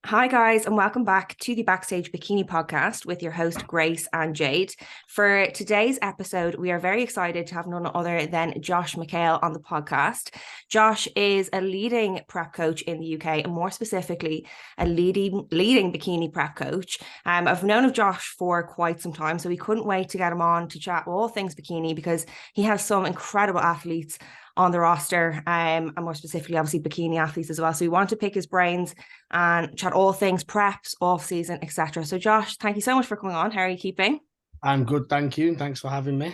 Hi, guys, and welcome back to the Backstage Bikini podcast with your host, Grace and Jade. For today's episode, we are very excited to have none other than Josh McHale on the podcast. Josh is a leading prep coach in the UK, and more specifically, a leading bikini prep coach. I've known of Josh for quite some time, so we couldn't wait to get him on to chat all things bikini because he has some incredible athletes on the roster, and more specifically, obviously, bikini athletes as well. So we want to pick his brains and chat all things preps, off season, etc. So, Josh, thank you so much for coming on. How are you keeping? I'm good, thank you, and thanks for having me.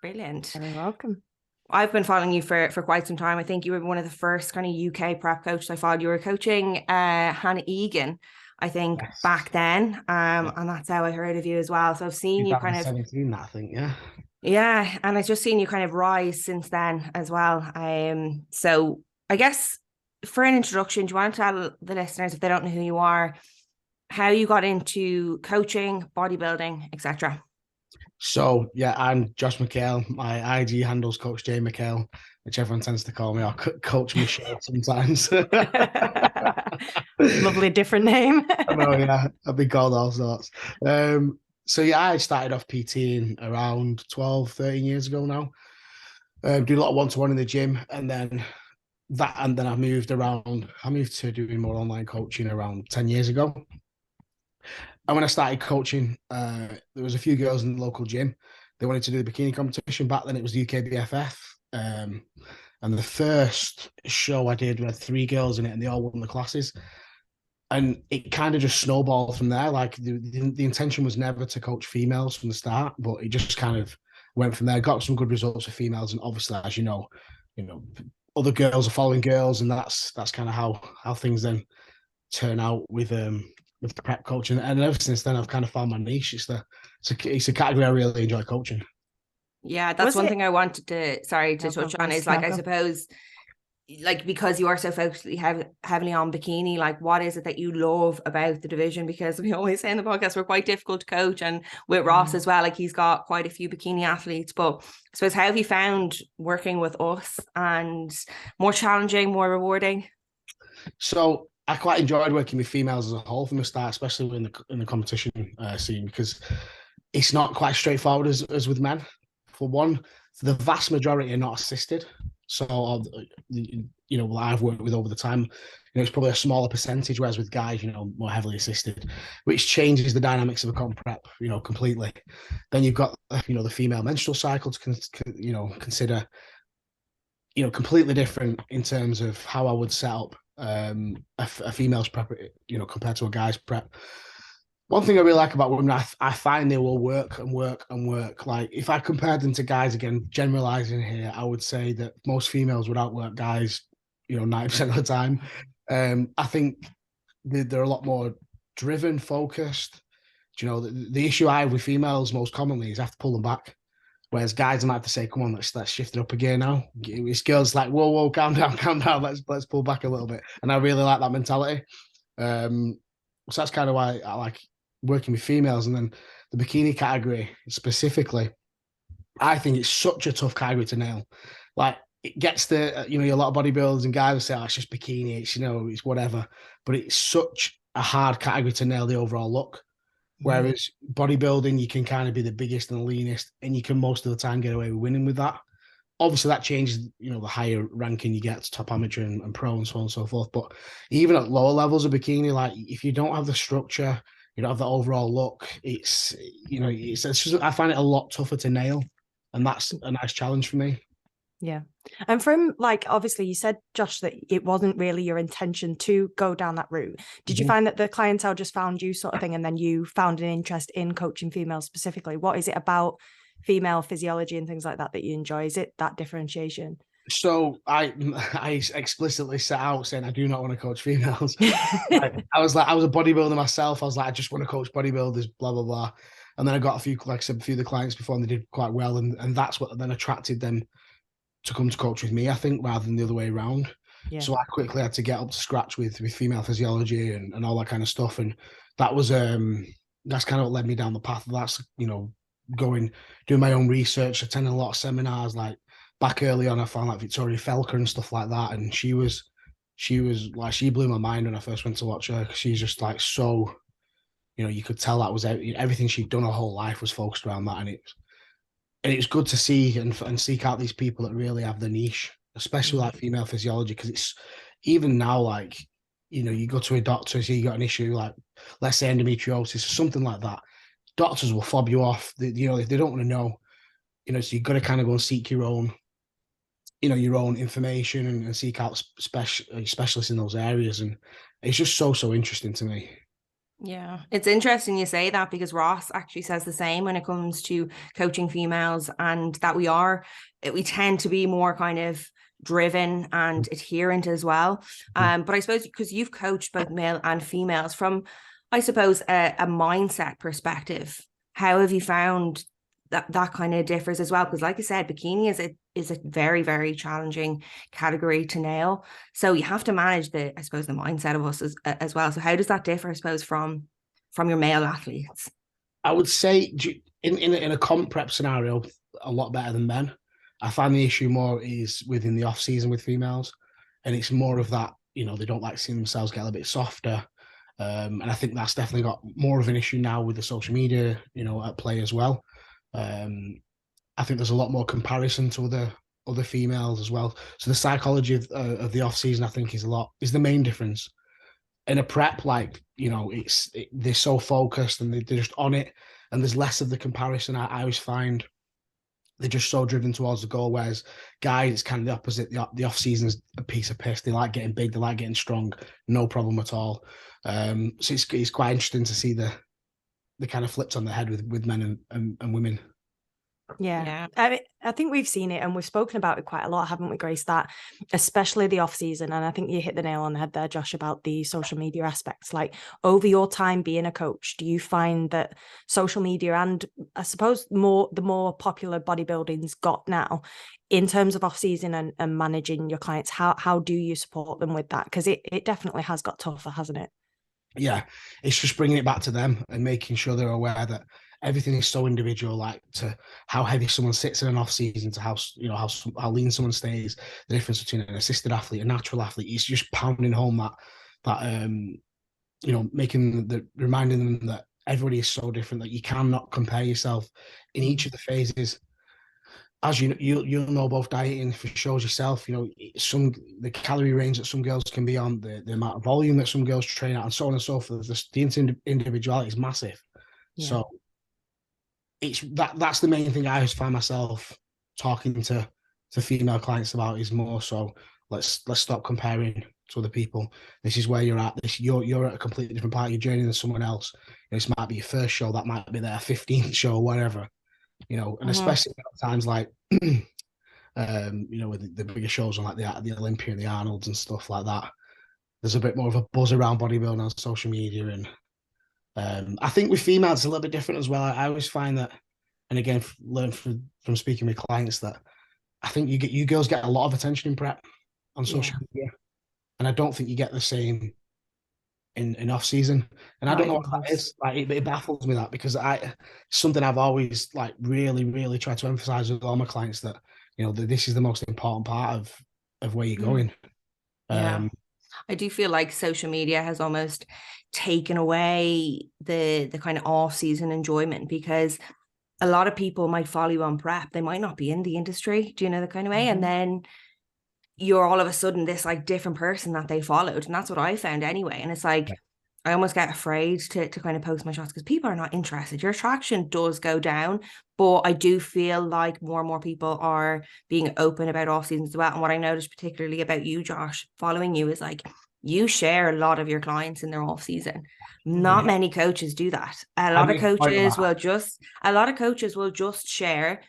Brilliant. You're welcome. I've been following you for quite some time. I think you were one of the first kind of UK prep coaches I followed. You were coaching Hannah Egan, I think, Yes. back then, and that's how I heard of you as well. So I've seen you kind of 2017, that I think, yeah. Yeah, and I've just seen you kind of rise since then as well. So I guess for an introduction, do you want to tell the listeners, if they don't know who you are, how you got into coaching, bodybuilding, etc.? So, yeah, I'm Josh McHale. My IG handle's Coach Jade McHale, which everyone tends to call me, or Coach McHale sometimes. Lovely different name. I know, yeah, I've been called all sorts. So, yeah, I started off PTing around 12, 13 years ago now. Do a lot of one-to-one in the gym, and then I moved around. I moved to doing more online coaching around 10 years ago. And when I started coaching, there was a few girls in the local gym. They wanted to do the bikini competition. Back then it was the UKBFF. And the first show I did, we had 3 girls in it and they all won the classes. And it kind of just snowballed from there. Like the intention was never to coach females from the start, but it just kind of went from there. Got some good results for females. And obviously, as you know, other girls are following girls. And that's kind of how things then turn out with the prep coaching, and ever since then I've kind of found my niche. It's a category I really enjoy coaching. Yeah, that's one thing I wanted to touch on is, like, I suppose, like, because you are so focused heavily on bikini, like, what is it that you love about the division? Because we always say in the podcast we're quite difficult to coach, and with Ross as well, like, he's got quite a few bikini athletes. But I suppose, how have you found working with us, and more challenging, more rewarding? So I quite enjoyed working with females as a whole from the start, especially in the competition scene, because it's not quite straightforward as with men. For one, the vast majority are not assisted. So, I've worked with over the time, it's probably a smaller percentage, whereas with guys, more heavily assisted, which changes the dynamics of a comp prep, completely. Then you've got, the female menstrual cycle to consider, completely different in terms of how I would set up a female's prep, compared to a guy's prep. One thing I really like about women, I find they will work and work and work. Like, if I compared them to guys, again, generalizing here, I would say that most females would outwork guys, 90% of the time. I think they're a lot more driven, focused. The issue I have with females most commonly is I have to pull them back. Whereas guys, I might have to say, "Come on, let's shift it up again now." It's girls like, "Whoa, calm down. Let's pull back a little bit." And I really like that mentality. So that's kind of why I like working with females. And then the bikini category specifically, I think it's such a tough category to nail. Like, it gets a lot of bodybuilders and guys will say, "Oh, it's just bikini. It's whatever." But it's such a hard category to nail the overall look. Whereas bodybuilding, you can kind of be the biggest and the leanest, and you can most of the time get away with winning with that. Obviously, that changes, the higher ranking you get to top amateur and pro and so on and so forth. But even at lower levels of bikini, like, if you don't have the structure, you don't have the overall look, it's just, I find it a lot tougher to nail. And that's a nice challenge for me. Yeah. And from, like, obviously you said, Josh, that it wasn't really your intention to go down that route. Did you find that the clientele just found you, sort of thing, and then you found an interest in coaching females specifically? What is it about female physiology and things like that you enjoy? Is it that differentiation? So I explicitly set out saying I do not want to coach females. I was a bodybuilder myself. I was like, I just want to coach bodybuilders, blah, blah, blah. And then I got a few of the clients before, and they did quite well. And that's what then attracted them to come to coach with me, I think, rather than the other way around. Yeah. So I quickly had to get up to scratch with female physiology and all that kind of stuff. And that was, that's kind of what led me down the path of that's, doing my own research, attending a lot of seminars. Like, back early on, I found like Victoria Felker and stuff like that. And she was she blew my mind when I first went to watch her, because she's just like so, you could tell that was everything she'd done her whole life was focused around that, and it's good to see and seek out these people that really have the niche, especially like female physiology, because it's even now, like, you go to a doctor, so you got an issue, like let's say endometriosis or something like that, doctors will fob you off. They don't want to know, so you've got to kind of go and seek your own information and seek out specialists in those areas. And it's just so interesting to me. Yeah, it's interesting you say that, because Ross actually says the same when it comes to coaching females, and that we tend to be more kind of driven and adherent as well. But I suppose because you've coached both male and females, from, I suppose, a mindset perspective, how have you found that kind of differs as well? Because like I said, bikini is a very, very challenging category to nail. So you have to manage the mindset of us as well. So how does that differ, I suppose, from your male athletes? I would say in a comp prep scenario, a lot better than men. I find the issue more is within the off season with females, and it's more of that, they don't like seeing themselves get a little bit softer. And I think that's definitely got more of an issue now with the social media, at play as well. I think there's a lot more comparison to other females as well. So the psychology of the off season, I think, is the main difference. In a prep, like, they're so focused and they're just on it, and there's less of the comparison. I always find they're just so driven towards the goal, whereas guys, it's kind of the opposite. The off season is a piece of piss. They like getting big, they like getting strong, no problem at all. So it's quite interesting to see the kind of flipped on the head with men and women. Yeah. I think we've seen it, and we've spoken about it quite a lot, haven't we, Grace? That especially the off season, and I think you hit the nail on the head there, Josh, about the social media aspects. Like, over your time being a coach, do you find that social media, and I suppose the more popular bodybuilding's got now, in terms of off season and managing your clients, how do you support them with that? Because it definitely has got tougher, hasn't it? Yeah, it's just bringing it back to them and making sure they're aware that everything is so individual, like to how heavy someone sits in an off season, to how lean someone stays, the difference between an assisted athlete, a natural athlete. It's just pounding home that reminding them that everybody is so different, that you cannot compare yourself in each of the phases. As you'll know, both dieting for shows yourself, the calorie range that some girls can be on, the amount of volume that some girls train at, and so on and so forth. The individuality is massive. Yeah. So that's the main thing I always find myself talking to female clients about, is more so let's stop comparing to other people. This is where you're at. You're at a completely different part of your journey than someone else. This might be your first show, that might be their 15th show, or whatever. And especially at times like, with the bigger shows on like the Olympia and the Arnolds and stuff like that, there's a bit more of a buzz around bodybuilding on social media. And I think with females, it's a little bit different as well. I always find that, and again, learn from speaking with clients, that I think you girls get a lot of attention in prep on social media, and I don't think you get the same in off season. And I don't know what that is. Like, it baffles me, that, because something I've always like really tried to emphasize with all my clients, that that this is the most important part of where you're going. Yeah. I do feel like social media has almost taken away the kind of off season enjoyment, because a lot of people might follow you on prep, they might not be in the industry, do you know, the kind of way, and then you're all of a sudden this like different person that they followed. And that's what I found anyway. And it's like, I almost get afraid to kind of post my shots, because people are not interested. Your attraction does go down, but I do feel like more and more people are being open about off seasons as well. And what I noticed particularly about you, Josh, following you, is like, you share a lot of your clients in their off season. Not many coaches do that. A lot of coaches will just share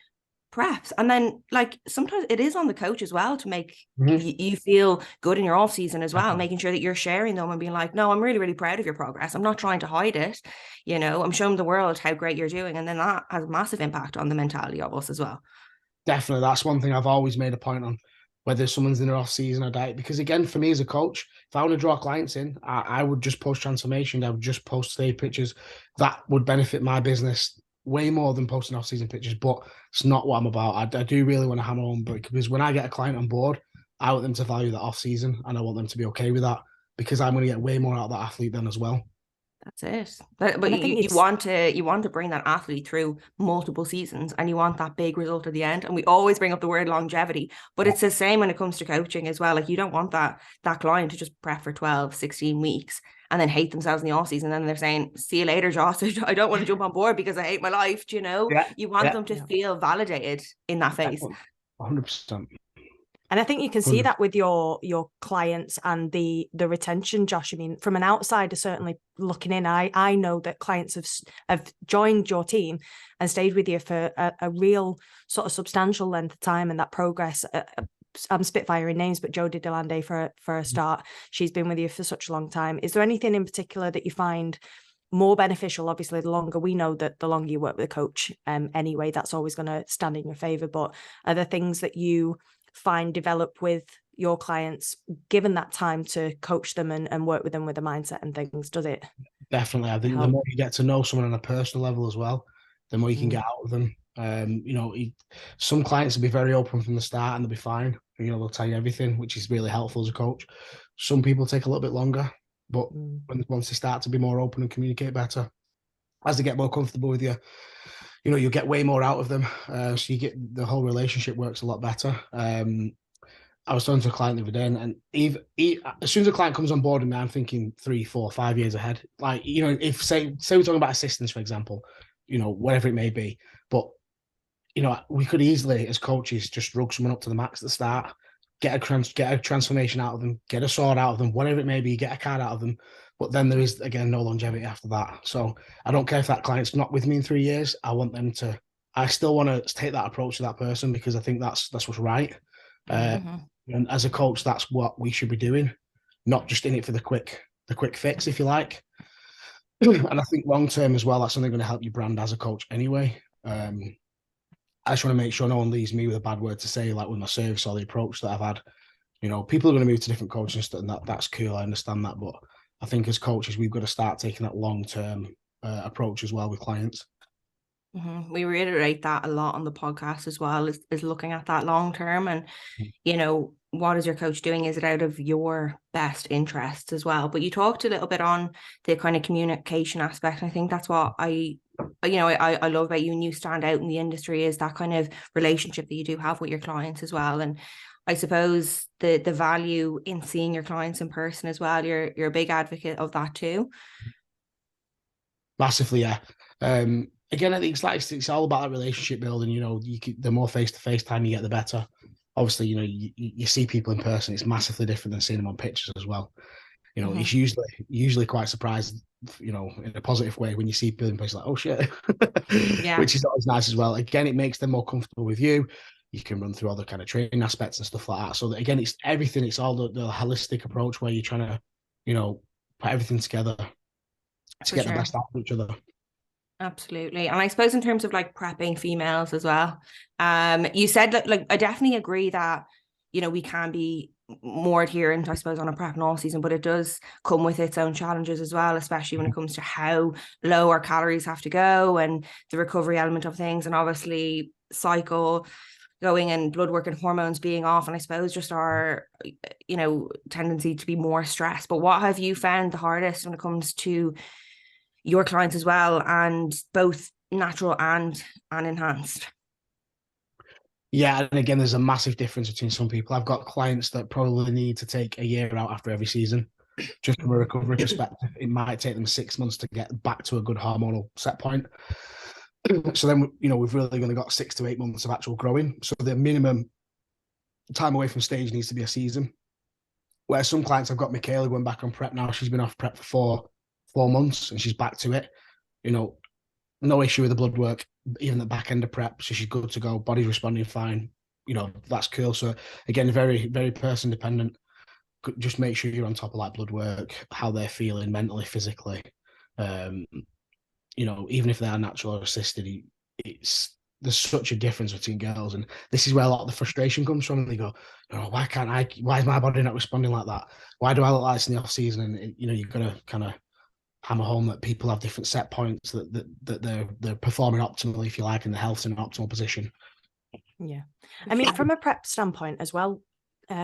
preps, and then like sometimes it is on the coach as well to make you feel good in your off season as well, making sure that you're sharing them and being like, no, I'm really proud of your progress, I'm not trying to hide it, I'm showing the world how great you're doing. And then that has a massive impact on the mentality of us as well. Definitely, that's one thing I've always made a point on, whether someone's in their off season or diet, because again, for me as a coach, if I want to draw clients in, I would just post transformation, I would just post stage pictures. That would benefit my business way more than posting off-season pictures, but it's not what I'm about. I do really want to hammer on, because when I get a client on board, I want them to value that off season, and I want them to be okay with that, because I'm going to get way more out of that athlete then as well. That's it. But I think you want to bring that athlete through multiple seasons, and you want that big result at the end. And we always bring up the word longevity, but it's the same when it comes to coaching as well. Like, you don't want that client to just prep for 12, 16 weeks and then hate themselves in the off season. And then they're saying, see you later, Josh. I don't want to jump on board because I hate my life. Do you know? Yeah. You want them to feel validated in that phase. 100%. And I think you can see that with your clients and the retention, Josh. I mean, from an outsider, certainly looking in, I know that clients have joined your team and stayed with you for a real sort of substantial length of time, and that progress. I'm spitfiring names, but Jodie Delande for a start, she's been with you for such a long time. Is there anything in particular that you find more beneficial? Obviously, the longer, we know that the longer you work with a coach, anyway, that's always going to stand in your favor. But are there things that you find develop with your clients, given that time to coach them and work with them with the mindset and things? Does it? Definitely. I think the more you get to know someone on a personal level as well, the more you can get out of them. Some clients will be very open from the start and they'll be fine. They'll tell you everything, which is really helpful as a coach. Some people take a little bit longer, but once they start to be more open and communicate better, as they get more comfortable with you, you'll get way more out of them. So you get, the whole relationship works a lot better. I was talking to a client the other day, and as soon as a client comes on board with me, I'm thinking 3, 4, 5 years ahead. Like, if say we're talking about assistants, for example, whatever it may be, but we could easily, as coaches, just rug someone up to the max at the start, get a transformation out of them, get a sword out of them, whatever it may be, get a card out of them. But then there is, again, no longevity after that. So I don't care if that client's not with me in 3 years. I still want to take that approach to that person, because I think that's what's right. And as a coach, that's what we should be doing, not just in it for the quick fix, if you like. And I think long term as well, that's something going to help your brand as a coach anyway. I just want to make sure no one leaves me with a bad word to say, like with my service or the approach that I've had. People are going to move to different coaches, and that's cool. I understand that, but I think as coaches, we've got to start taking that long-term approach as well with clients. We reiterate that a lot on the podcast as well, is looking at that long-term, and, what is your coach doing? Is it out of your best interests as well? But you talked a little bit on the kind of communication aspect. And I think that's what I love about you, and you stand out in the industry, is that kind of relationship that you do have with your clients as well. And I suppose the value in seeing your clients in person as well. You're a big advocate of that too. Massively, yeah. Again, I think it's all about that relationship building. The more face-to-face time you get, the better. Obviously, you see people in person. It's massively different than seeing them on pictures as well. It's usually quite surprised, in a positive way, when you see people in person, like, oh shit, yeah. Which is always nice as well. Again, it makes them more comfortable with you. You can run through all the kind of training aspects and stuff like that. So that, again, it's everything. It's all the holistic approach where you're trying to, put everything together to get the best out of each other. Absolutely. And I suppose in terms of like prepping females as well, you said like I definitely agree that, we can be more adherent, I suppose, on a prep and all season, but it does come with its own challenges as well, especially when it comes to how low our calories have to go and the recovery element of things, and obviously cycle going and blood work and hormones being off, and I suppose just our tendency to be more stressed. But what have you found the hardest when it comes to your clients as well, and both natural and enhanced? Yeah, and again, there's a massive difference between some people. I've got clients that probably need to take a year out after every season. Just from a recovery perspective, it might take them 6 months to get back to a good hormonal set point. So then, we've really only got 6 to 8 months of actual growing. So the minimum time away from stage needs to be a season. Where some clients, I've got McHale going back on prep now. She's been off prep for 4 months and she's back to it. No issue with the blood work, even the back end of prep. So she's good to go. Body's responding fine. That's cool. So again, very, very person dependent. Just make sure you're on top of like blood work, how they're feeling mentally, physically. Even if they are natural or assisted, there's such a difference between girls. And this is where a lot of the frustration comes from. And they go, why is my body not responding like that? Why do I look like this in the off season? And, you've got to kind of hammer home that people have different set points, that they're performing optimally, if you like, and the health's in an optimal position. Yeah. I mean, from a prep standpoint as well,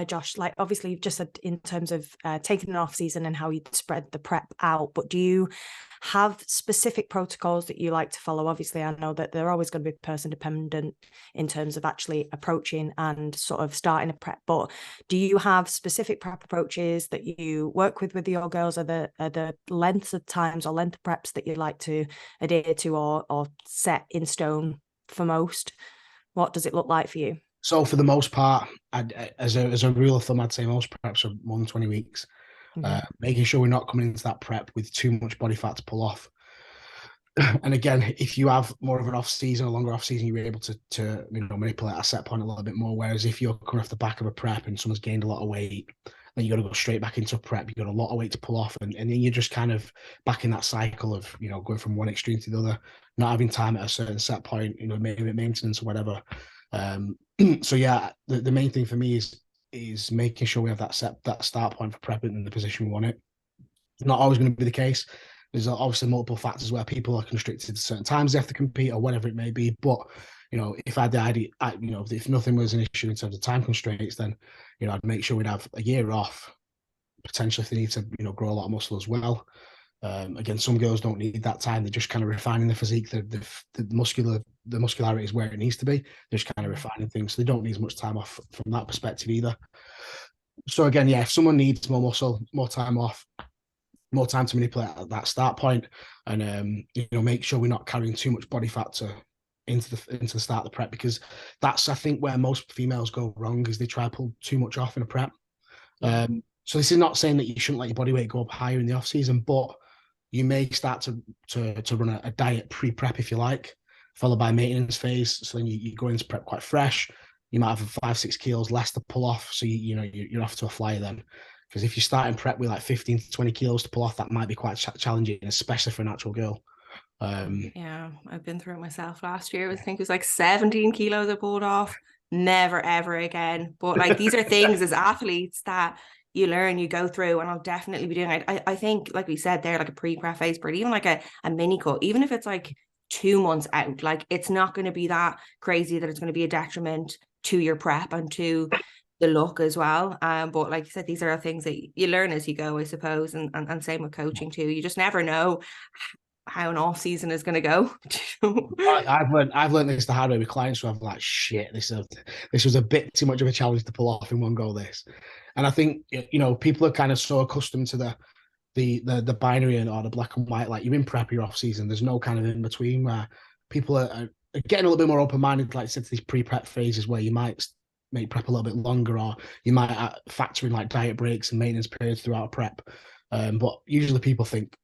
Josh, like obviously you've just said in terms of taking an off season and how you'd spread the prep out, but do you have specific protocols that you like to follow? Obviously, I know that they're always going to be person dependent in terms of actually approaching and sort of starting a prep, but do you have specific prep approaches that you work with your girls? Are the lengths of times or length of preps that you like to adhere to or set in stone for most? What does it look like for you? So for the most part, as a rule of thumb, I'd say most preps are 120 weeks. Making sure we're not coming into that prep with too much body fat to pull off. And again, if you have more of an off season, a longer off season, you're able to manipulate a set point a little bit more. Whereas if you're coming off the back of a prep and someone's gained a lot of weight, then you got to go straight back into a prep. You've got a lot of weight to pull off, and then you're just kind of back in that cycle of going from one extreme to the other, not having time at a certain set point, maybe maintenance or whatever. So yeah, the main thing for me is making sure we have that start point for prepping in the position we want it. It's not always going to be the case. There's obviously multiple factors where people are constricted to certain times they have to compete or whatever it may be. But if I had the idea, if nothing was an issue in terms of time constraints, then I'd make sure we'd have a year off. Potentially, if they need to grow a lot of muscle as well. Again, some girls don't need that time. They're just kind of refining the physique. The muscularity is where it needs to be. They're just kind of refining things. So they don't need as much time off from that perspective either. So again, yeah, if someone needs more muscle, more time off, more time to manipulate at that start point, and make sure we're not carrying too much body fat into the start of the prep, because that's, I think, where most females go wrong, is they try to pull too much off in a prep. So this is not saying that you shouldn't let your body weight go up higher in the off season, but you may start to run a diet pre-prep, if you like, followed by maintenance phase. So then you go into prep quite fresh. You might have 5-6 kilos less to pull off. So you're off to a flyer then. Because if you start in prep with like 15 to 20 kilos to pull off, that might be quite challenging, especially for a natural girl. Yeah, I've been through it myself last year. I think it was like 17 kilos I pulled off. Never, ever again. But like, these are things as athletes that you learn, you go through, and I'll definitely be doing it. I think, like we said there, like a pre-prep phase, but even like a mini cut, even if it's like 2 months out, like it's not going to be that crazy that it's going to be a detriment to your prep and to the look as well. But like you said, these are things that you learn as you go, I suppose, and same with coaching too. You just never know how an off season is going to go. I've learned this the hard way with clients who have like, shit, this was a bit too much of a challenge to pull off in one go. And I think people are kind of so accustomed to the binary or the black and white. Like, you're in prep, you're off season. There's no kind of in between, where people are getting a little bit more open minded. Like I said, to these pre-prep phases where you might make prep a little bit longer, or you might factor in like diet breaks and maintenance periods throughout a prep. But usually people think,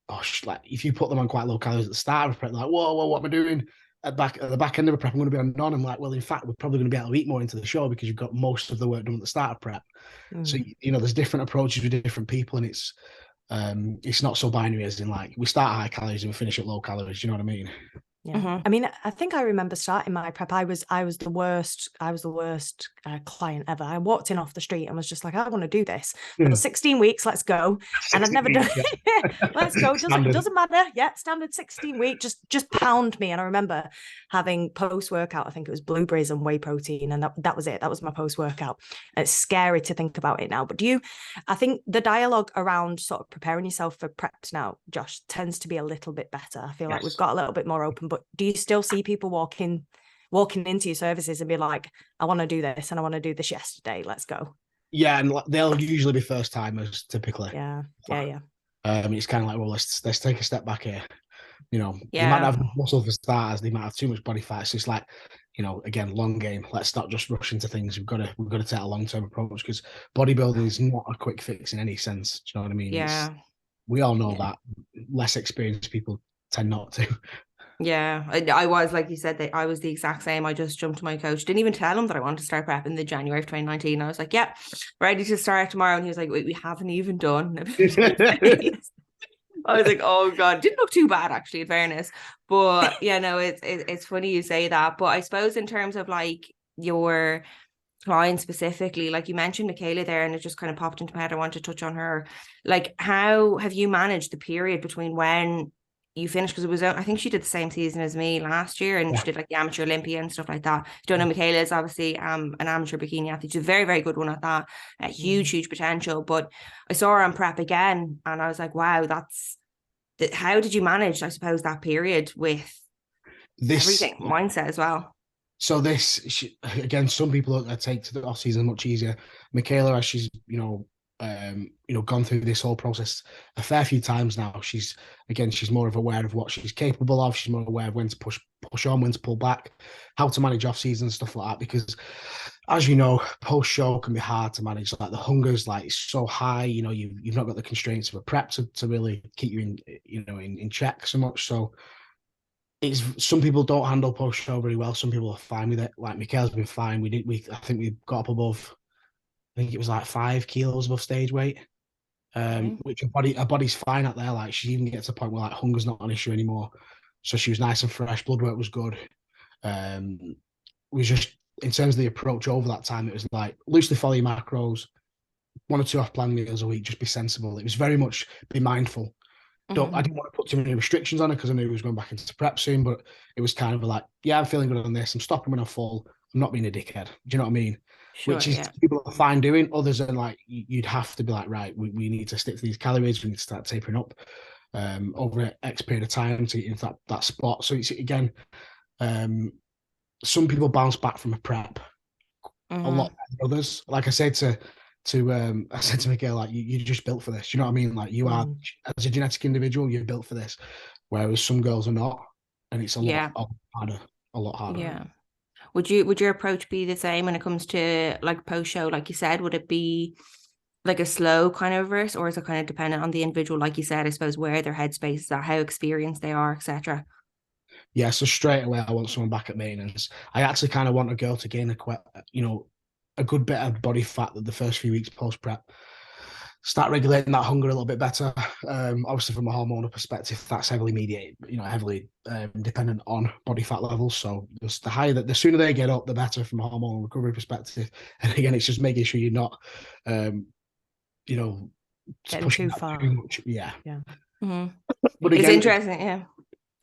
like if you put them on quite low calories at the start of a prep, they're like, whoa, what am I doing? At the back end of a prep, I'm going to be on none. I'm like, well, in fact, we're probably going to be able to eat more into the show because you've got most of the work done at the start of prep. So there's different approaches with different people, and it's not so binary as in like we start at high calories and we finish at low calories. You know what I mean? Yeah. I mean, I think I remember starting my prep. I was the worst client ever. I walked in off the street and was just like, I want to do this for 16 weeks. Let's go. And I've never done it. Let's go. Doesn't matter. Yeah, standard 16 week. Just pound me. And I remember having post workout. I think it was blueberries and whey protein, and that was it. That was my post workout. It's scary to think about it now. But I think the dialogue around sort of preparing yourself for preps now, Josh, tends to be a little bit better. I feel like we've got a little bit more open. But do you still see people walking into your services and be like, I want to do this and I want to do this yesterday, let's go? Yeah, and they'll usually be first timers typically. Yeah. It's kind of like, well, let's take a step back here. They might have muscle for starters, they might have too much body fat. So it's like, again, long game. Let's not just rush into things. We've got to take a long-term approach, because bodybuilding is not a quick fix in any sense. Do you know what I mean? Yeah. We all know that. Less experienced people tend not to. Yeah, I was, like you said, I was the exact same. I just jumped to my coach, didn't even tell him that I wanted to start prep in the January of 2019. I was like, yeah, ready to start tomorrow. And he was like, wait, we haven't even done. I was like, oh God, didn't look too bad actually, in fairness. But yeah, no, it's funny you say that. But I suppose in terms of like your client specifically, like you mentioned McHale there, and it just kind of popped into my head. I want to touch on her. Like, how have you managed the period between when you finished, because it was, I think she did the same season as me last year, and she did like the amateur Olympia and stuff like that. Don't know, McHale is obviously an amateur bikini athlete. She's a very, very good one at that. Huge potential. But I saw her on prep again, and I was like, wow, how did you manage, I suppose, that period with everything, mindset as well? So again, some people take to the off season much easier. Michaela, as she's gone through this whole process a fair few times now, she's more of aware of what she's capable of. She's more aware of when to push on, when to pull back, how to manage off season, stuff like that. Because as you know, post show can be hard to manage. Like the hunger's like so high, you've not got the constraints of a prep to really keep you in check so much. So it's, some people don't handle post show very well. Some people are fine with it. Like Michaela's been fine. I think we got up above, I think it was like 5 kilos above stage weight, which her body's fine out there. Like she even gets to a point where like hunger's not an issue anymore. So she was nice and fresh. Blood work was good. Was just, in terms of the approach over that time, it was like loosely follow your macros, 1 or 2 off-plan meals a week. Just be sensible. It was very much be mindful. I didn't want to put too many restrictions on it because I knew he was going back into prep soon. But it was kind of like, yeah, I'm feeling good on this. I'm stopping when I'm full. I'm not being a dickhead. Do you know what I mean? Sure, which is people are fine doing. Others are like, you'd have to be like, right, we need to stick to these calories. We need to start tapering up over an X period of time to get into that spot. So it's, again, some people bounce back from a prep a lot better than others. Like I said to Michaela, like you're just built for this. You know what I mean? Like you are, as a genetic individual, you're built for this. Whereas some girls are not, and it's a lot harder. Yeah. Would your approach be the same when it comes to like post show? Like you said, would it be like a slow kind of verse, or is it kind of dependent on the individual? Like you said, I suppose where their headspace is at, how experienced they are, etc. Yeah, so straight away I want someone back at maintenance. I actually kind of want a girl to gain a good bit of body fat the first few weeks post prep. Start regulating that hunger a little bit better. Obviously, from a hormonal perspective, that's heavily mediated, heavily dependent on body fat levels. So the sooner they get up, the better from a hormonal recovery perspective. And again, it's just making sure you're not, getting too far. Too much. Yeah. Mm-hmm. But again, it's interesting. Yeah.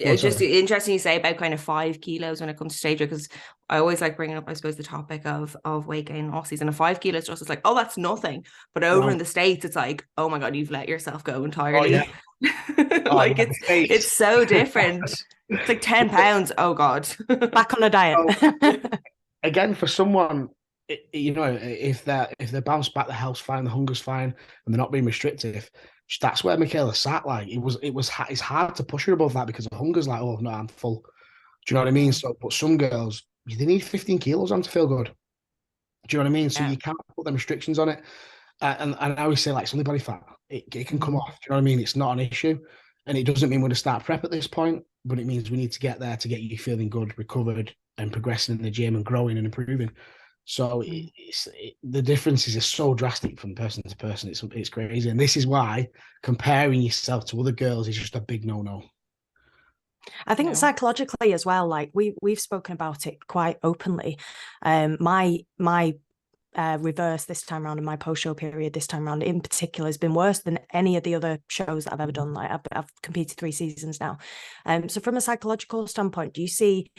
It's just interesting you say about kind of 5 kilos when it comes to stage, because I always like bringing up, I suppose, the topic of weight gain off season. And 5 kilos just is like, oh, that's nothing. But over in the States, it's like, oh my God, you've let yourself go entirely. Oh, yeah. It's so different. It's like 10 pounds. Oh God. Back on a diet. Again, for someone, if they bounce back, the health's fine, the hunger's fine, and they're not being restrictive, that's where Michaela sat. Like it's hard to push her above that because the hunger's like, oh no, I'm full. Do you know what I mean? So, but some girls, they need 15 kilos on to feel good. Do you know what I mean? So you can't put them restrictions on it. And I always say, like, something body fat, it can come off. Do you know what I mean? It's not an issue. And it doesn't mean we're going to start prep at this point, but it means we need to get there to get you feeling good, recovered, and progressing in the gym and growing and improving. So the differences are so drastic from person to person. It's crazy. And this is why comparing yourself to other girls is just a big no-no. I think psychologically as well, like we've spoken about it quite openly. My reverse this time around, in my post-show period this time around in particular, has been worse than any of the other shows that I've ever done. Like I've competed 3 seasons now. So from a psychological standpoint, do you see,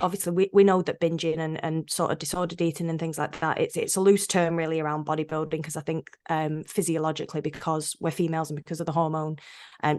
obviously we know that binging and sort of disordered eating and things like that, it's a loose term really around bodybuilding, because I think physiologically, because we're females and because of the hormone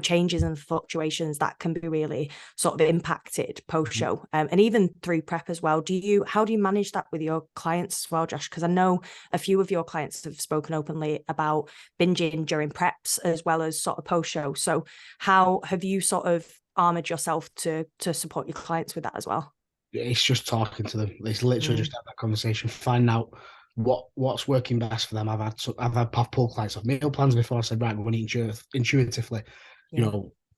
changes and fluctuations, that can be really sort of impacted post-show and even through prep as well. How do you manage that with your clients as well, Josh? Because I know a few of your clients have spoken openly about binging during preps as well as sort of post-show. So how have you sort of armored yourself to support your clients with that as well? It's just talking to them. It's literally just have that conversation, find out what's working best for them. I've had pull clients of meal plans before. I said, right, we're going to eat intuitively,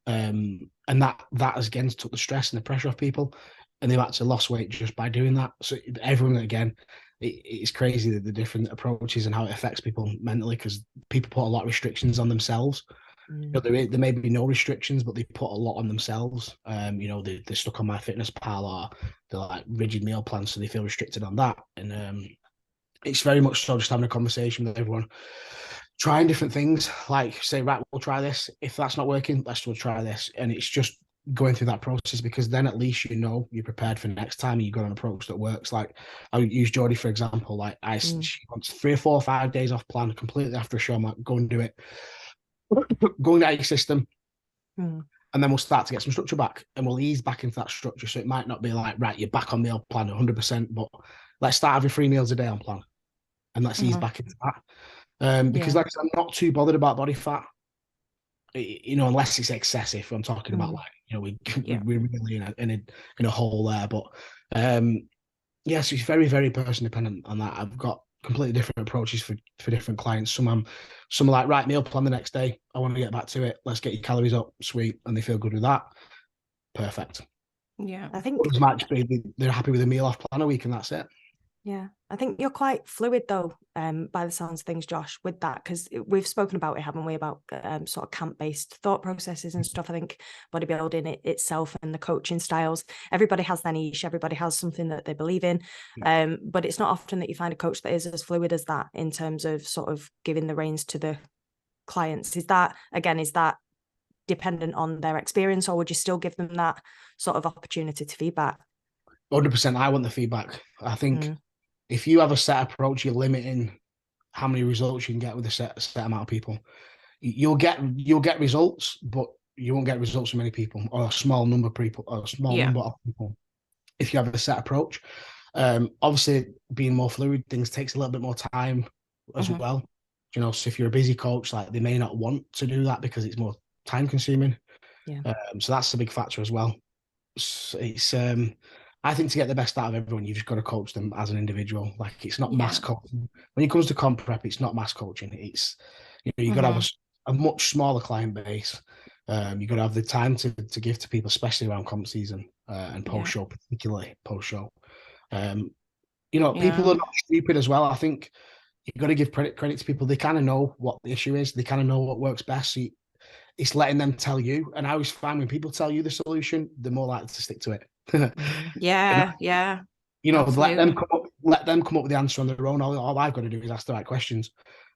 and that has again took the stress and the pressure off people, and they've actually lost weight just by doing that. So everyone, again, it's crazy the different approaches and how it affects people mentally, because people put a lot of restrictions on themselves. There may be no restrictions, but they put a lot on themselves. They're stuck on MyFitnessPal, or they're like rigid meal plans, so they feel restricted on that. And it's very much so just having a conversation with everyone. trying different things, like say, right, we'll try this. If that's not working, we'll try this. And it's just going through that process, because then at least you're prepared for next time and you've got an approach that works. Like I would use Jodie, for example. Like she wants 3 or 4 or 5 days off plan completely after a show. I'm like, go and do it. Go and get your system. And then we'll start to get some structure back, and we'll ease back into that structure. So it might not be like, right, you're back on meal plan 100%, but let's start having 3 meals a day on plan, and let's ease back into that. Because like I said, I'm not too bothered about body fat, unless it's excessive. I'm talking about like, we're really in a hole there. But yes, it's very, very person dependent on that. I've got completely different approaches for different clients. Some are like, right, meal plan the next day. I want to get back to it. Let's get your calories up. Sweet. And they feel good with that. Perfect. Yeah. I think others might be, they're happy with a meal off plan a week and that's it. Yeah. I think you're quite fluid though, by the sounds of things, Josh, with that, because we've spoken about it, haven't we, about sort of camp-based thought processes and stuff. I think bodybuilding itself and the coaching styles, everybody has their niche, everybody has something that they believe in, but it's not often that you find a coach that is as fluid as that in terms of sort of giving the reins to the clients. Is that dependent on their experience, or would you still give them that sort of opportunity to feedback? 100%. I want the feedback. I think if you have a set approach, you're limiting how many results you can get with a set amount of people. You'll get results, but you won't get results from many people, or a small number of people, number of people, if you have a set approach. Obviously, being more fluid, things takes a little bit more time as well. So if you're a busy coach, like, they may not want to do that because it's more time consuming. So that's a big factor as well. It's I think to get the best out of everyone, you've just got to coach them as an individual. Like, it's not mass coaching. When it comes to comp prep, it's not mass coaching. It's, you've got to have a much smaller client base. You've got to have the time to give to people, especially around comp season and post show, particularly post show. People are not stupid as well. I think you've got to give credit to people. They kind of know what the issue is. They kind of know what works best. So it's letting them tell you. And I always find when people tell you the solution, they're more likely to stick to it. Yeah. Let them come up with the answer on their own. All I've got to do is ask the right questions.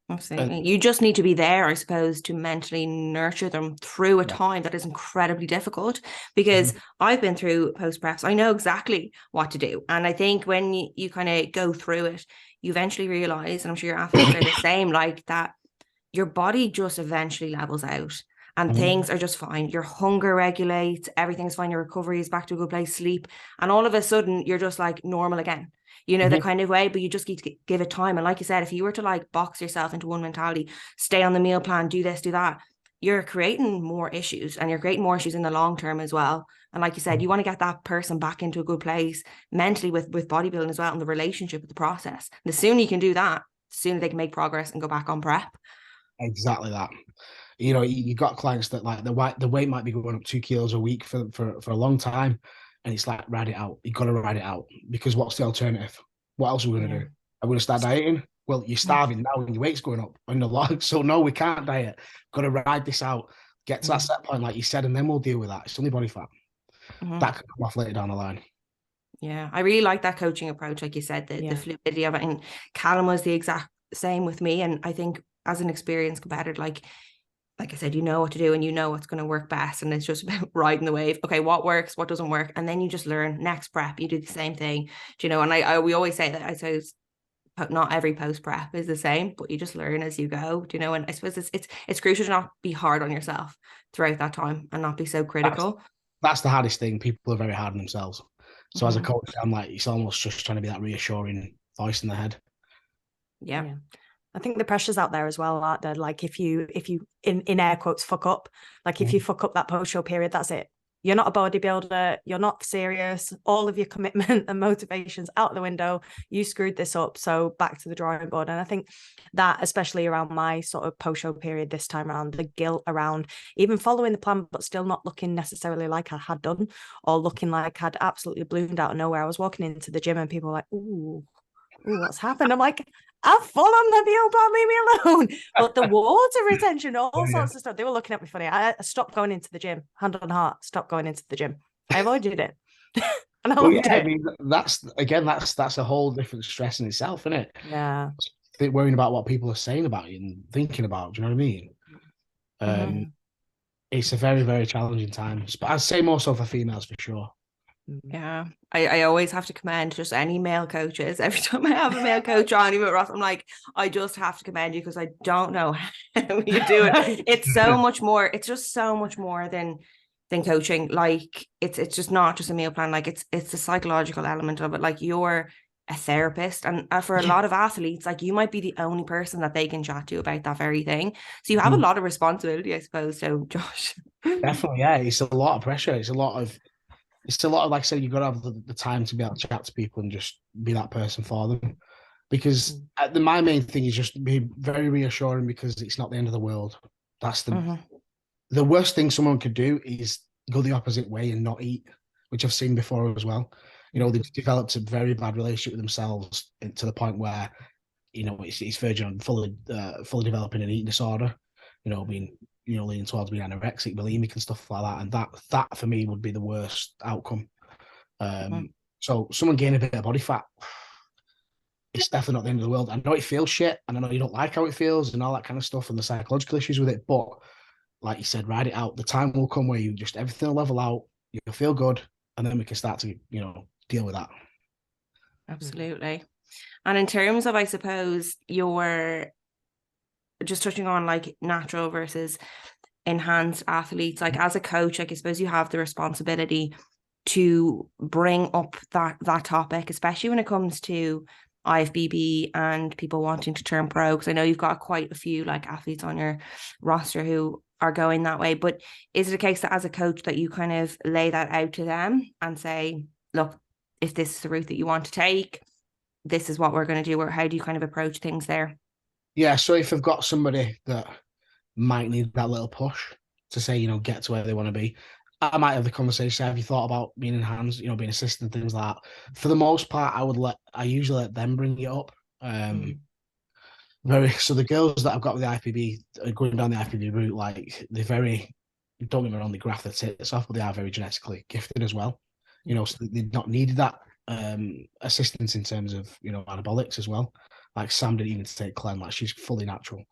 Absolutely. You just need to be there, I suppose, to mentally nurture them through a time that is incredibly difficult, because I've been through post preps. I know exactly what to do. And I think when you kind of go through it, you eventually realize, and I'm sure your athletes are the same, like that your body just eventually levels out. And things are just fine. Your hunger regulates, everything's fine, your recovery is back to a good place, sleep. And all of a sudden, you're just like normal again, the kind of way, but you just need to give it time. And like you said, if you were to like box yourself into one mentality, stay on the meal plan, do this, do that, you're creating more issues, and you're creating more issues in the long term as well. And like you said, you want to get that person back into a good place mentally with bodybuilding as well, and the relationship with the process. And the sooner you can do that, the sooner they can make progress and go back on prep. Exactly that. You got clients that like the weight might be going up 2 kilos a week for a long time, and it's like, ride it out. You got to ride it out, because what's the alternative? What else are we going to do? Are we going to start dieting? Well, you're starving now and your weight's going up in the long. So no, we can't diet. Got to ride this out. Get to that set point, like you said, and then we'll deal with that. It's only body fat. That could come off later down the line. Yeah, I really like that coaching approach, like you said, the fluidity of it. And Callum was the exact same with me. And I think as an experienced competitor, like I said, you know what to do and you know what's going to work best. And it's just about riding the wave. Okay, what works, what doesn't work? And then you just learn. Next prep, you do the same thing. And we always say that, I suppose, not every post prep is the same, but you just learn as you go, and I suppose it's crucial to not be hard on yourself throughout that time and not be so critical. That's the hardest thing. People are very hard on themselves. So as a coach, I'm like, it's almost just trying to be that reassuring voice in the head. Yeah. I think the pressure's out there as well, aren't there? Like if you in air quotes fuck up, like if you fuck up that post-show period, that's it. You're not a bodybuilder, you're not serious, all of your commitment and motivations out the window, you screwed this up, so back to the drawing board. And I think that, especially around my sort of post-show period this time around, the guilt around even following the plan but still not looking necessarily like I had done, or looking like I'd absolutely bloomed out of nowhere. I was walking into the gym and people were like, ooh, what's happened? I'm like, I've full on the meal plan, leave me alone. But the water retention, all sorts of stuff. They were looking at me funny. I stopped going into the gym. Hand on heart, stopped going into the gym. I avoided it. And I loved it. I mean, that's a whole different stress in itself, isn't it? Yeah. worrying about what people are saying about you and thinking about. Do you know what I mean? It's a very, very challenging time. But I'd say more so for females for sure. Yeah, I always have to commend just any male coaches. Every time I have a male coach on, even with Ross, I'm like, I just have to commend you because I don't know how you do it. It's so much more. It's just so much more than coaching. Like it's just not just a meal plan. Like it's the psychological element of it. Like you're a therapist, and for a lot of athletes, like you might be the only person that they can chat to about that very thing. So you have a lot of responsibility, I suppose. So Josh, definitely, yeah, it's a lot of pressure. It's a lot of, like I said, you've got to have the time to be able to chat to people and just be that person for them. Because my main thing is just be very reassuring, because it's not the end of the world. That's the worst thing someone could do is go the opposite way and not eat, which I've seen before as well. You know, they've developed a very bad relationship with themselves to the point where, you know, it's verging on fully developing an eating disorder. You know, leaning towards being anorexic, bulimic, and stuff like that. And that for me would be the worst outcome. So someone gaining a bit of body fat, it's definitely not the end of the world. I know it feels shit, and I know you don't like how it feels and all that kind of stuff and the psychological issues with it. But like you said, ride it out. The time will come where everything will level out. You'll feel good, and then we can start to, deal with that. Absolutely. And in terms of, I suppose, you're just touching on like natural versus enhanced athletes, like as a coach, like I suppose you have the responsibility to bring up that topic, especially when it comes to IFBB and people wanting to turn pro, because I know you've got quite a few like athletes on your roster who are going that way. But is it a case that as a coach that you kind of lay that out to them and say, look, if this is the route that you want to take, this is what we're going to do? Or how do you kind of approach things there? Yeah, so if I've got somebody that might need that little push to say, get to where they want to be, I might have the conversation. Have you thought about being in hands, being assistant, things like that? For the most part, I usually let them bring it up. So the girls that I've got with the IFBB, going down the IFBB route, like they're very, don't get me wrong, they graft their tits off, but they are very genetically gifted as well. So they've not needed that assistance in terms of, anabolics as well. Like Sam didn't even take Clem, like she's fully natural.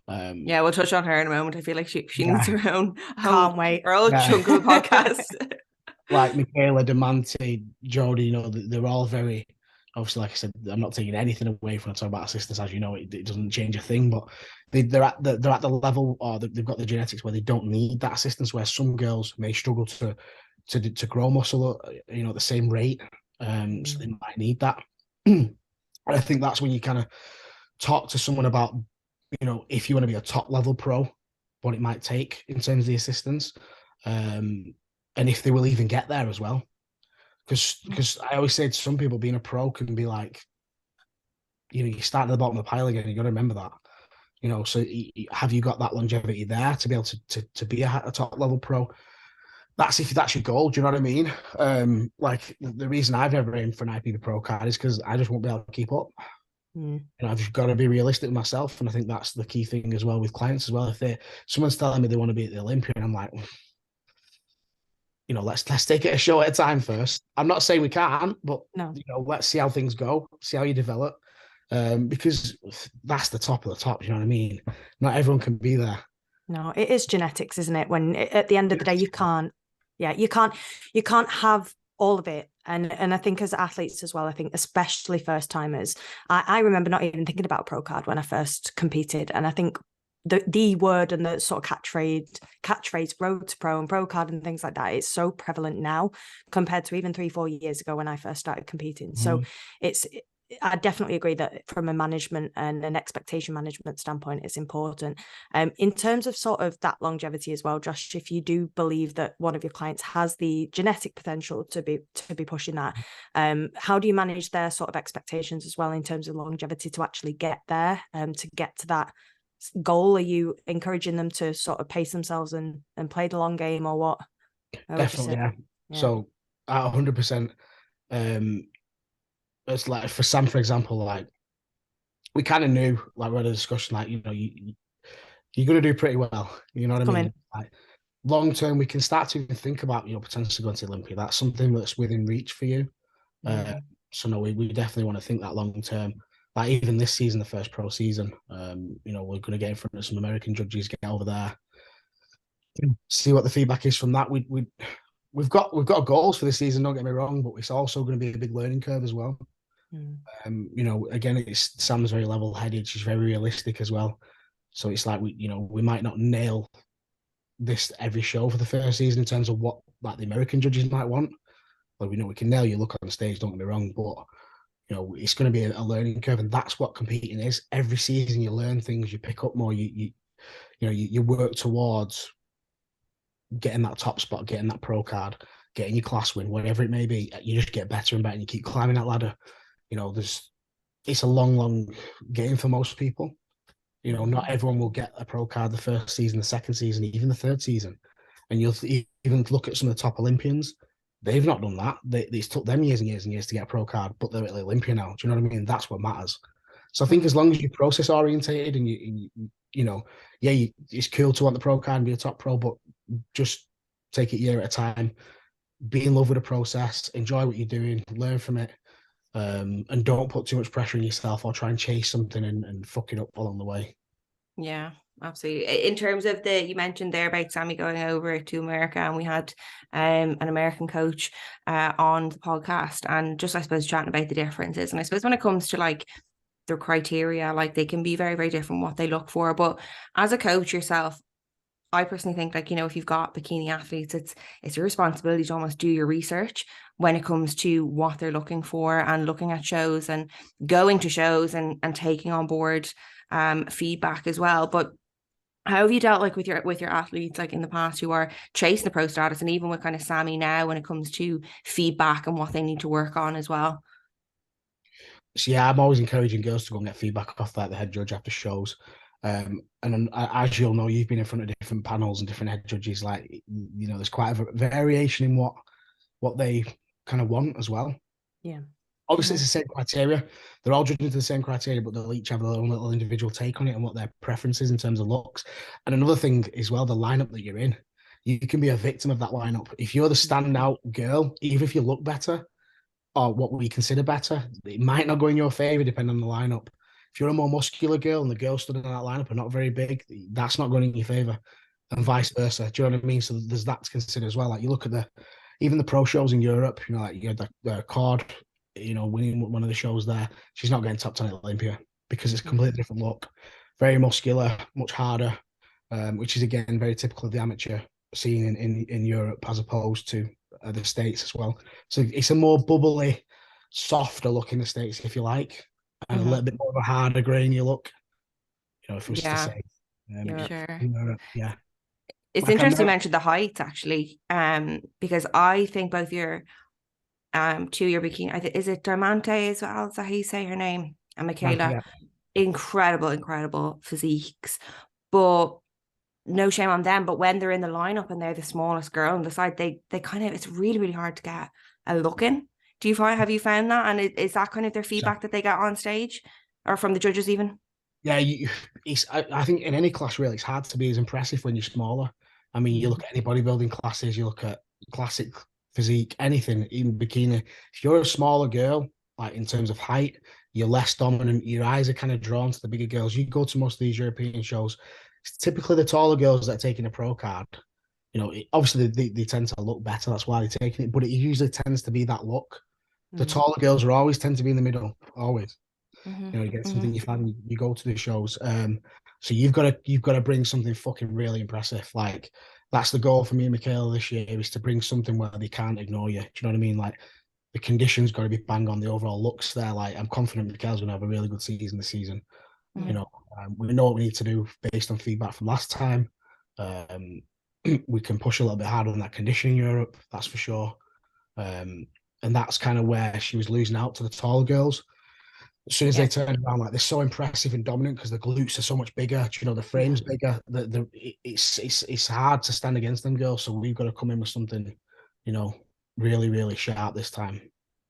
Yeah, we'll touch on her in a moment. I feel like she needs her own Can't wait. Her own chunk of the podcast. Like McHale, Demante, Jodie, they're all very, obviously, like I said, I'm not taking anything away from talking about assistance. As you know, it doesn't change a thing, but they're at the level, or they've got the genetics where they don't need that assistance, where some girls may struggle to grow muscle, at the same rate. So they might need that. I think that's when you kind of talk to someone about, if you want to be a top level pro, what it might take in terms of the assistance, and if they will even get there as well. Because I always say to some people, being a pro can be like, you start at the bottom of the pile again. You got to remember that, so have you got that longevity there to be able to be a top level pro? That's if that's your goal. Do you know what I mean? Like the reason I've never aimed for an IPB pro card is because I just won't be able to keep up. I've just got to be realistic with myself, and I think that's the key thing as well with clients as well. If someone's telling me they want to be at the Olympia, and I'm like, let's take it a show at a time first. I'm not saying we can't, but no. Let's see how things go, see how you develop, because that's the top of the top. You know what I mean? Not everyone can be there. No, it is genetics, isn't it? When at the end of the day, you can't have all of it. And I think as athletes as well, I think especially first timers, I remember not even thinking about a pro card when I first competed. And I think the word and the sort of catchphrase road to pro and pro card and things like that is so prevalent now compared to even 3-4 years ago when I first started competing. So I definitely agree that from a management and an expectation management standpoint, it's important. In terms of sort of that longevity as well, Josh, if you do believe that one of your clients has the genetic potential to be pushing that, how do you manage their sort of expectations as well in terms of longevity to actually get there, to get to that goal? Are you encouraging them to sort of pace themselves and play the long game, or what? Definitely, yeah. So 100%. It's like for Sam, for example, like we kind of knew, like we had a discussion, like, you're going to do pretty well. You know what I mean? Like long term, we can start to even think about, potentially going to Olympia. That's something that's within reach for you. So no, we definitely want to think that long term. like even this season, the first pro season, you know, we're going to get in front of some American judges, get over there, see what the feedback is from that. We've got goals for this season. Don't get me wrong, but it's also going to be a big learning curve as well. You know, again, Sam's very level-headed. She's very realistic as well. So it's like we might not nail this every show for the first season in terms of what like the American judges might want. But we know we can nail your look on stage. Don't get me wrong, but you know, it's going to be a learning curve, and that's what competing is. Every season, you learn things, you pick up more, you work towards getting that top spot, getting that pro card, getting your class win, whatever it may be. You just get better and better, and you keep climbing that ladder. You know, it's a long game for most people. You know, not everyone will get a pro card the first season, the second season, even the third season. And you'll even look at some of the top Olympians. They've not done that. It's took them years and years and years to get a pro card, but they're at the Olympia now. Do you know what I mean? That's what matters. So I think as long as you're process orientated and you know, yeah, it's cool to want the pro card and be a top pro, but just take it year at a time. Be in love with the process, enjoy what you're doing, learn from it, and don't put too much pressure on yourself or try and chase something and fuck it up along the way. Yeah, absolutely. In terms of you mentioned there about Sammy going over to America, and we had an American coach on the podcast, and just I suppose chatting about the differences. And I suppose when it comes to like their criteria, like they can be very, very different what they look for. But as a coach yourself, I personally think, like, you know, if you've got bikini athletes, it's your responsibility to almost do your research when it comes to what they're looking for, and looking at shows and going to shows and taking on board feedback as well. But how have you dealt like with your athletes like in the past who are chasing the pro status, and even with kind of Sammy now when it comes to feedback and what they need to work on as well? So yeah, I'm always encouraging girls to go and get feedback off like the head judge after shows. And as you'll know, you've been in front of different panels and different head judges. Like, you know, there's quite a variation in what they kind of want as well. Yeah. Obviously, it's the same criteria. They're all judging to the same criteria, but they'll each have their own little individual take on it and what their preference is in terms of looks. And another thing as well, the lineup that you're in. You can be a victim of that lineup. If you're the standout girl, even if you look better or what we consider better, it might not go in your favor depending on the lineup. If you're a more muscular girl and the girls stood in that lineup are not very big, that's not going in your favor, and vice versa. Do you know what I mean? So there's that to consider as well. Like you look at even the pro shows in Europe, you know, like you had the Cord, you know, winning one of the shows there. She's not getting top 10 at Olympia because it's a completely different look, very muscular, much harder, which is again very typical of the amateur scene in Europe as opposed to the States as well. So it's a more bubbly, softer look in the States, if you like, and a little bit more of a harder, grainy look. You know, if it was to say, sure. Yeah. It's interesting you mentioned the heights actually, because I think both your your bikini, is it Diamante as well? Is that how you say her name? And McHale, incredible physiques, but no shame on them. But when they're in the lineup and they're the smallest girl on the side, they kind of, it's really, really hard to get a look in. Have you found that? And is that kind of their feedback that they get on stage or from the judges even? Yeah, I think in any class really, it's hard to be as impressive when you're smaller. I mean, you look at any bodybuilding classes, you look at classic physique, anything, even bikini. If you're a smaller girl, like in terms of height, you're less dominant. Your eyes are kind of drawn to the bigger girls. You go to most of these European shows, it's typically the taller girls that are taking a pro card. You know, obviously they tend to look better. That's why they're taking it. But it usually tends to be that look. The taller girls are always tend to be in the middle, always. You know, you get something you find, you go to the shows. So you've got to bring something fucking really impressive. Like that's the goal for me and McHale this year, is to bring something where they can't ignore you. Do you know what I mean? Like the conditions got to be bang on, the overall looks there. Like I'm confident McHale's going to have a really good season this season. You know, we know what we need to do based on feedback from last time. We can push a little bit harder on that condition in Europe, that's for sure. And that's kind of where she was losing out to the taller girls. As soon as they turn around, like they're so impressive and dominant because the glutes are so much bigger. You know, the frame's bigger. It's hard to stand against them girls. So we've got to come in with something, you know, really, really sharp this time.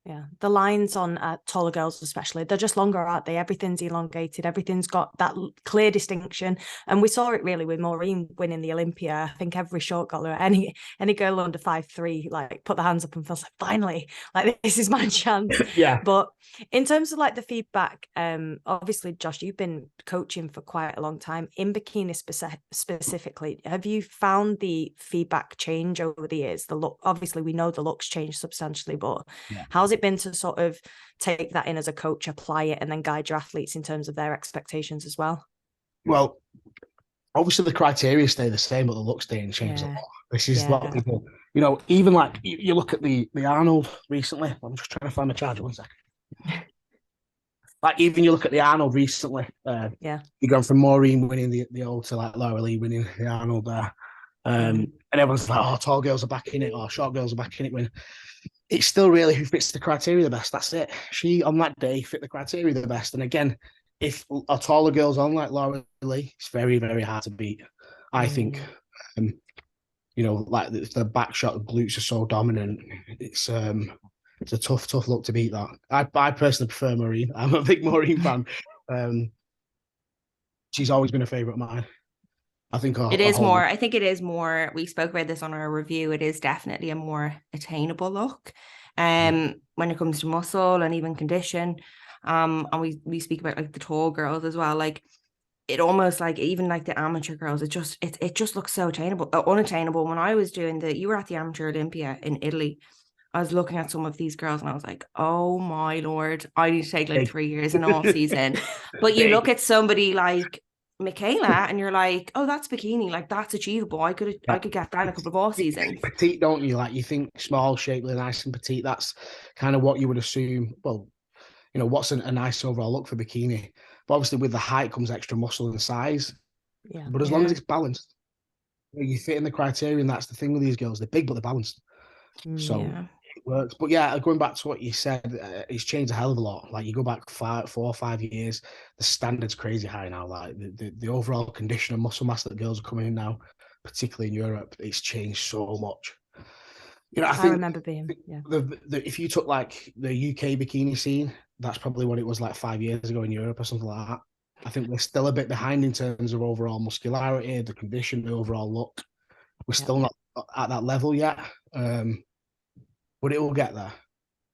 Yeah, the lines on taller girls especially, they're just longer, aren't they? Everything's elongated, everything's got that clear distinction. And we saw it really with Maureen winning the Olympia. I think every short girl, or any girl under 5'3", like put their hands up and feels like, finally, like this is my chance. Yeah. But in terms of like the feedback, obviously, Josh, you've been coaching for quite a long time in bikini specifically. Have you found the feedback change over the years? The look, obviously, we know the looks change substantially, but how's it been to sort of take that in as a coach, apply it, and then guide your athletes in terms of their expectations as well? Well, obviously the criteria stay the same, but the looks stay and change a lot. This is what people, even like you look at the Arnold recently. I'm just trying to find my charger. 1 second. Like even you look at the Arnold recently. You've gone from Maureen winning the old to like Laura Lee winning the Arnold there. And everyone's like, oh, tall girls are back in it, or short girls are back in it. When it's still really who fits the criteria the best. That's it. She on that day fit the criteria the best. And again, if a taller girl's on like Laura Lee, it's very, very hard to beat. I think, like the back shot, the glutes are so dominant. It's a tough look to beat that. I personally prefer Maureen. I'm a big Maureen fan. She's always been a favourite of mine. I think it is more. I think it is more. We spoke about this on our review. It is definitely a more attainable look, when it comes to muscle and even condition. And we speak about like the tall girls as well. Like it almost like even like the amateur girls. It just looks so attainable, unattainable. When I was doing you were at the Amateur Olympia in Italy. I was looking at some of these girls and I was like, oh my Lord, I need to take like 3 years in off season. But you look at somebody like McHale and you're like, oh, that's bikini, like that's achievable. I could get that in a couple of off seasons. Petite, don't you? Like you think small, shapely, nice and petite. That's kind of what you would assume. Well, what's a nice overall look for bikini. But obviously with the height comes extra muscle and size. Yeah. But as long as it's balanced, you fit in the criteria, and that's the thing with these girls. They're big, but they're balanced. So it works. But yeah, going back to what you said, it's changed a hell of a lot. Like you go back 4 or 5 years, the standard's crazy high now. Like the overall condition and muscle mass that girls are coming in now, particularly in Europe, it's changed so much. I remember being if you took like the UK bikini scene, that's probably what it was like 5 years ago in Europe or something like that. I think we're still a bit behind in terms of overall muscularity, the condition, the overall look. We're still not at that level yet, but it will get there.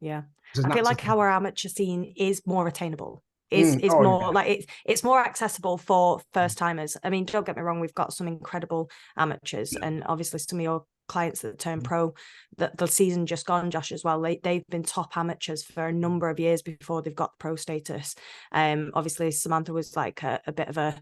Yeah, I feel like our amateur scene is more attainable. It's more accessible for first timers. I mean, don't get me wrong, we've got some incredible amateurs, and obviously some of your clients that turn pro, the season just gone, Josh, as well. They've been top amateurs for a number of years before they've got pro status. Obviously Samantha was like a bit of a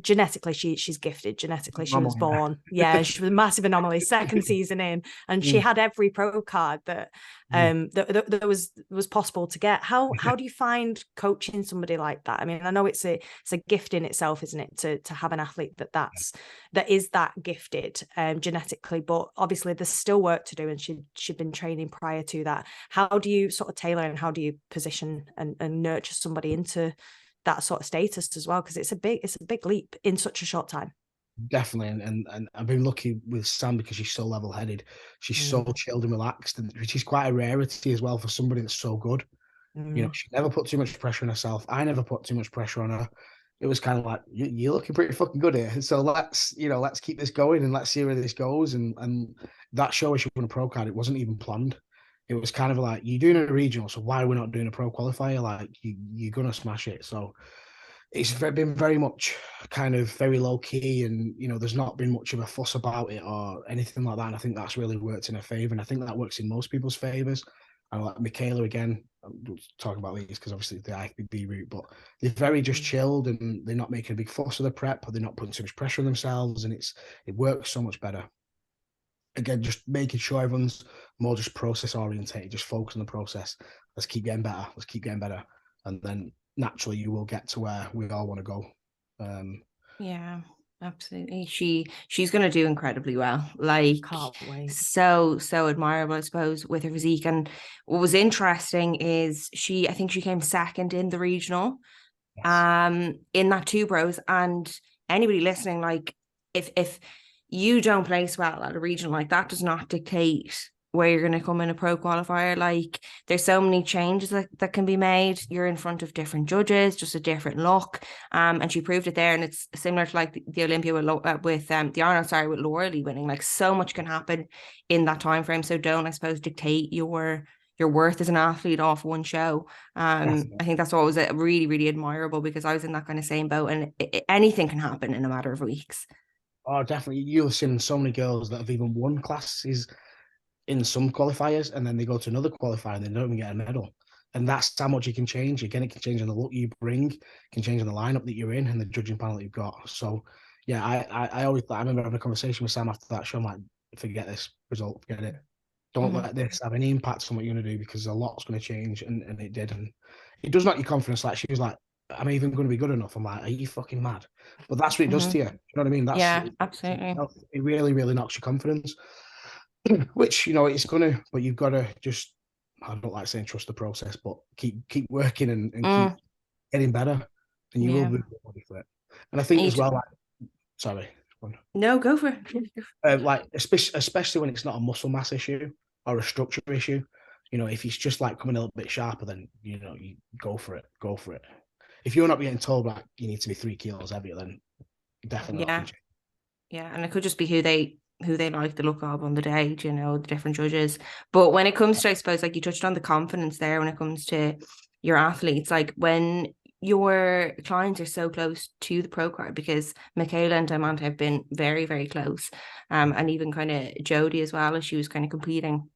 genetically she's gifted. Genetically she was born she was a massive anomaly. Second season in, and she had every pro card that that was possible to get. How do you find coaching somebody like that? I mean, I know it's a gift in itself, isn't it, to have an athlete that is that gifted genetically, but obviously there's still work to do, and she'd been training prior to that. How do you sort of tailor and how do you position and nurture somebody into that sort of status as well, because it's a big leap in such a short time? Definitely, and I've been lucky with Sam because she's so level-headed. She's so chilled and relaxed, and which is quite a rarity as well for somebody that's so good. She never put too much pressure on herself. I never put too much pressure on her. It was kind of like, you're looking pretty fucking good here, so let's keep this going and let's see where this goes. And that show she won a pro card, it wasn't even planned. It was kind of like, you're doing a regional, so why are we not doing a pro qualifier? Like you're gonna smash it. So it's been very much kind of very low key, and there's not been much of a fuss about it or anything like that. And I think that's really worked in her favor, and I think that works in most people's favors. And like Michaela again, I'm talking about these because obviously the IFBB route, but they're very just chilled and they're not making a big fuss of the prep, or they're not putting too much pressure on themselves, and it works so much better. Again, just making sure everyone's more just process orientated, just focus on the process. Let's keep getting better. And then naturally you will get to where we all want to go. Yeah, absolutely. She's going to do incredibly well. Like, can't wait. So admirable, I suppose, with her physique. And what was interesting is I think she came second in the regional, in that 2 pros. And anybody listening, like if you don't place well at a regional, like that does not dictate where you're going to come in a pro qualifier. Like, there's so many changes that can be made. You're in front of different judges, just a different look. And she proved it there. And it's similar to like the Olympia with the Arnold, sorry, with Laura Lee winning. Like, so much can happen in that time frame. So don't, I suppose, dictate your worth as an athlete off one show. I think that's what was really, really admirable, because I was in that kind of same boat, and anything can happen in a matter of weeks. Oh, definitely. You've seen so many girls that have even won classes in some qualifiers, and then they go to another qualifier and they don't even get a medal. And that's how much you can change. Again, it can change on the look you bring, it can change on the lineup that you're in and the judging panel that you've got. So, yeah, I always thought, I remember having a conversation with Sam after that show. I'm like, forget this result, forget it. Don't let this have any impact on what you're going to do, because a lot's going to change. And it did. And it does knock your confidence. Like, she was like, am I even going to be good enough? I'm like, are you fucking mad? But that's what it does to you. You know what I mean? Absolutely. It really, really knocks your confidence. Which, it's gonna, but you've got to just, I don't like saying trust the process, but keep working and keep getting better, and you will be ready for it. And I think as well, like, sorry, no, go for it. Like especially when it's not a muscle mass issue or a structure issue, if it's just like coming a little bit sharper, then you go for it. If you're not getting told like you need to be 3 kilos heavier, then definitely yeah, and it could just be who they like the look of on the day, the different judges. But when it comes to, I suppose, like you touched on the confidence there, when it comes to your athletes, like when your clients are so close to the pro card, because McHale and Diamante have been very, very close, and even kind of Jodie as well, as she was kind of competing.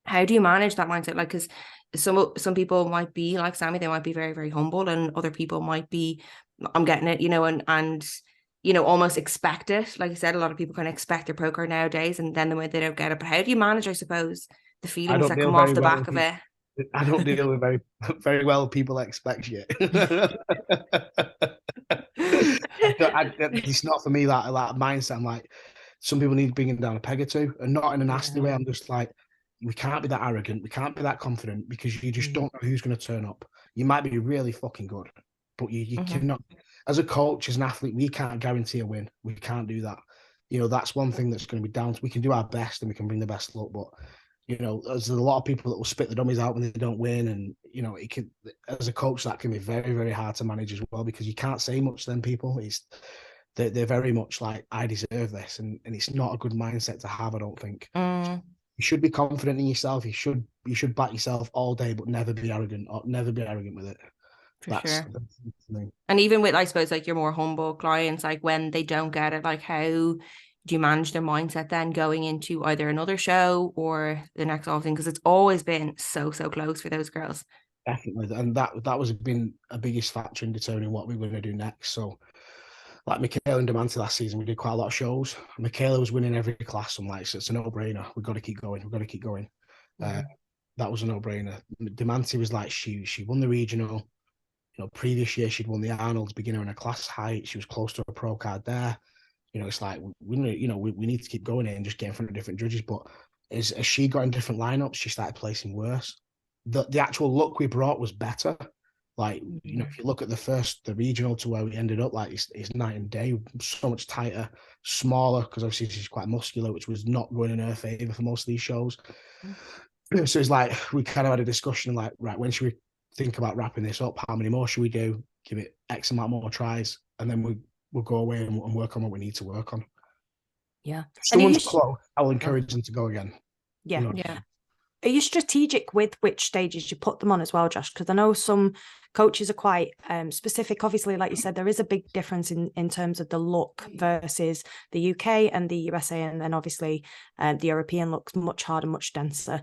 How do you manage that mindset? Like, because some people might be like Sammy, they might be very, very humble, and other people might be, I'm getting it, and almost expect it. Like you said, a lot of people kind of expect their pro card nowadays, and then the way they don't get it. But how do you manage, I suppose, the feelings that come off the back of it? I don't deal with very, very well people expect you. It's not for me, that mindset. I'm like, some people need bringing down a peg or two, and not in a nasty way. I'm just like, we can't be that arrogant, we can't be that confident, because you just don't know who's going to turn up. You might be really fucking good, but you cannot. As a coach, as an athlete, we can't guarantee a win. We can't do that. That's one thing that's going to be down to. We can do our best and we can bring the best luck, but there's a lot of people that will spit the dummies out when they don't win, and it can. As a coach, that can be very, very hard to manage as well, because you can't say much to them people. They're very much like, I deserve this, and it's not a good mindset to have, I don't think. You should be confident in yourself. You should back yourself all day, but never be arrogant with it. That's sure. And even with, I suppose, like your more humble clients, like when they don't get it, like how do you manage their mindset then going into either another show or the next thing? Because it's always been so close for those girls. Definitely, and that was been a biggest factor in determining what we were going to do next. So, like McHale and Diamante last season, we did quite a lot of shows. McHale was winning every class. So I'm like, so it's a no-brainer. We've got to keep going. That was a no-brainer. Diamante was like, she won the regional. Previous year she'd won the Arnold's beginner in a class height. She was close to a pro card there. It's like we need to keep going in and just get in front of different judges. But as she got in different lineups, she started placing worse. The actual look we brought was better. Like, if you look at the regional to where we ended up, like it's night and day. So much tighter, smaller, because obviously she's quite muscular, which was not going in her favor for most of these shows. So it's like we kind of had a discussion, like, right, when should we think about wrapping this up? How many more should we do? Give it X amount more tries, and then we'll go away and work on what we need to work on. Yeah. If someone's close, I'll encourage them to go again. Yeah. Yeah. Are you strategic with which stages you put them on as well, Josh? Because I know some coaches are quite specific. Obviously, like you said, there is a big difference in terms of the look versus the UK and the USA, and then obviously the European looks much harder, much denser.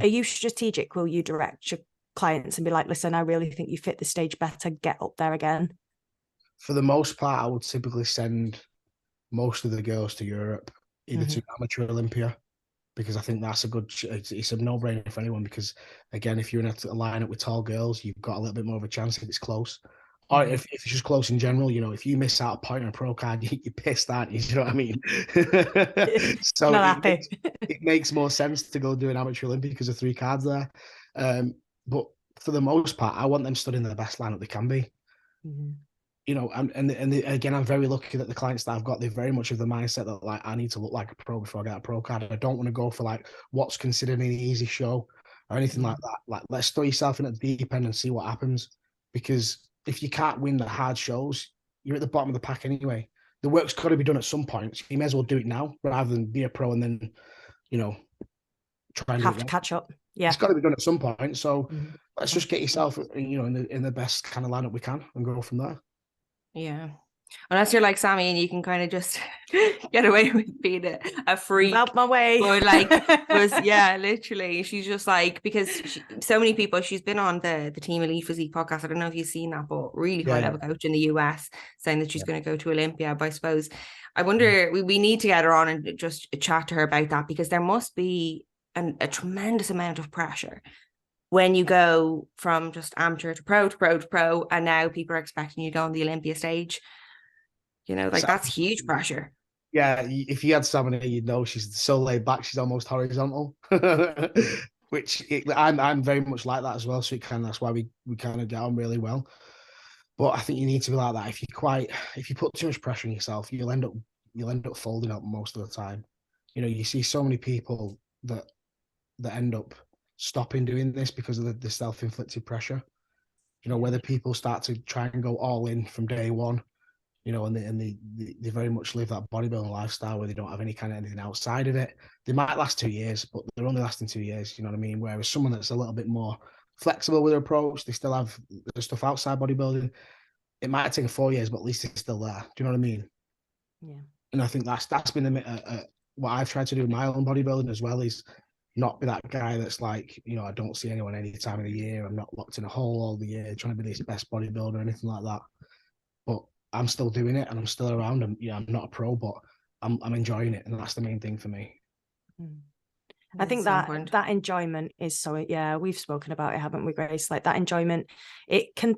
Are you strategic? Will you direct your clients and be like, listen, I really think you fit the stage better, get up there again? For the most part, I would typically send most of the girls to Europe, either to Amateur Olympia, because I think that's it's a no-brainer for anyone, because again, if you're in a lineup with tall girls, you've got a little bit more of a chance if it's close. Or if it's just close in general, if you miss out a point on a pro card, you're pissed, aren't you? You know what I mean? So not happy. It makes more sense to go do an Amateur Olympia because of 3 cards there. But for the most part, I want them studying the best lineup they can be. you know, again, I'm very lucky that the clients that I've got, they're very much of the mindset that like I need to look like a pro before I get a pro card. I don't want to go for like what's considered an easy show or anything like that. Like, let's throw yourself in at the deep end and see what happens. Because if you can't win the hard shows, you're at the bottom of the pack anyway. The work's got to be done at some point. So you may as well do it now rather than be a pro and then, you know, try and have to catch up. Yeah, it's got to be done at some point. So let's just get yourself, you know, in the best kind of lineup we can and go from there. Yeah. Unless you're like Sammy and you can kind of just get away with being a freak. Out my way. Or like, yeah, literally. She's just like, because so many people, she's been on the Team Elite Physique podcast. I don't know if you've seen that, but really high level coach in the US saying that she's going to go to Olympia. But I suppose, I wonder, we need to get her on and just chat to her about that, because there must be a tremendous amount of pressure when you go from just amateur to pro to pro to pro, and now people are expecting you to go on the Olympia stage. You know, like that's huge pressure. Yeah, if you had Sam here, you'd know she's so laid back. She's almost horizontal, which I'm very much like that as well. So that's why we kind of get on really well. But I think you need to be like that. If you put too much pressure on yourself, you'll end up folding up most of the time. You know, you see so many people that end up stopping doing this because of the self-inflicted pressure. You know, whether people start to try and go all in from day one, you know, and they very much live that bodybuilding lifestyle where they don't have any kind of anything outside of it. They might last 2 years, but they're only lasting 2 years. You know what I mean? Whereas someone that's a little bit more flexible with their approach, they still have the stuff outside bodybuilding. It might take 4 years, but at least it's still there. Do you know what I mean? Yeah. And I think that's been what I've tried to do with my own bodybuilding as well, is not be that guy that's like, you know, I don't see anyone any time of the year. I'm not locked in a hole all the year trying to be this best bodybuilder or anything like that. But I'm still doing it and I'm still around. And yeah, I'm not a pro, but I'm enjoying it, and that's the main thing for me. I think that enjoyment is so, yeah, we've spoken about it, haven't we, Grace? Like that enjoyment, it can